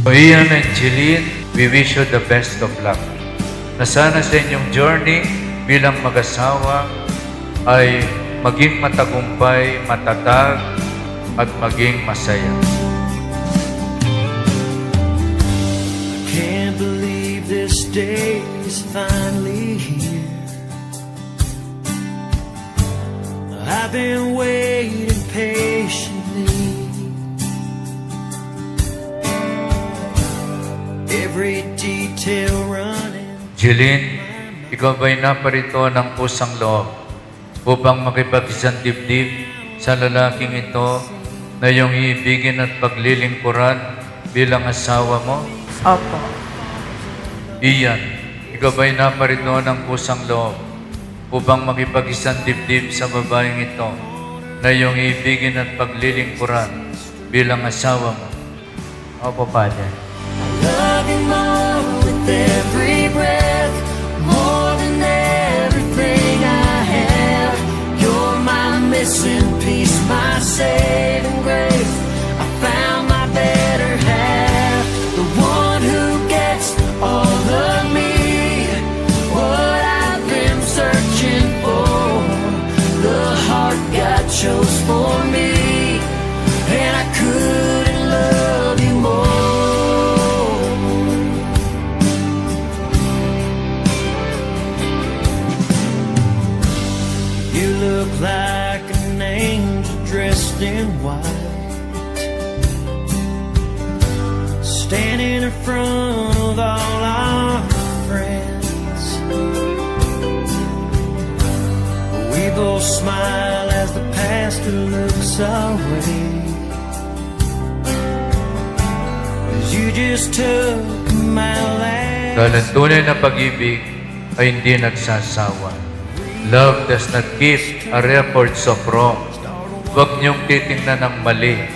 So, Ian and Jeline, we wish you the best of luck. Na sana sa inyong journey bilang mag-asawa ay maging matagumpay, matatag, at maging masaya. Can't believe this day is finally here. I've been waiting patiently. Every detail running. Jeline, ikaw ba'y naparito ng pusang loob upang makipag-isang dibdib sa lalaking ito na iyong iibigin at paglilingkuran bilang asawa mo? Opo. Iyan, ikaw ba'y naparito ng pusang loob upang makipag-isang dibdib sa babaeng ito na iyong iibigin at paglilingkuran bilang asawa mo? Opo, Father. Love you more with every breath, more than everything I have. You're my missing piece, my saving grace. I found my better half, the one who gets all of me, what I've been searching for. The heart God chose for me, and I couldn't love you more. You look like an angel dressed in white, standing in front of all our friends. We both smile as the pastor looks away, as you just took my last. Dahil ang tunay na pag-ibig ay hindi nagsasawa. Love does not keep a records of wrong. Huwag niyong titingnan ng mali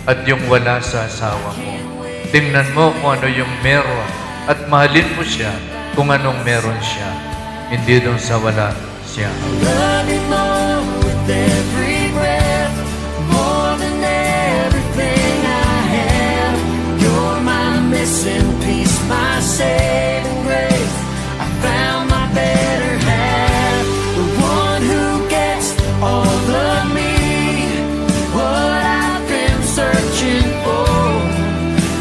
at yung wala sa asawa mo. Tingnan mo kung ano yung meron at mahalin mo siya kung anong meron siya. Hindi doon sa wala siya. Love you more with every breath, more than everything I have. You're my missing piece, my saving grace. I found my better half, the one who gets all of me, what I've been searching for.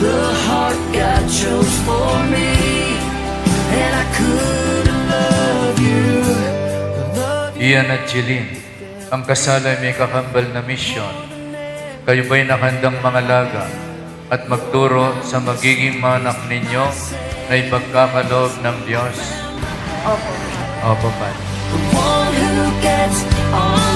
The heart God chose for me, and I couldn't love you. Iyan at Jeline, ang kasal ay may kakambal na misyon. Kayo ba'y nakandang mangalaga at magturo sa magiging mga anak ninyo na ipagkakaloob ng Diyos? Opo. Opo, Padre. The one who gets all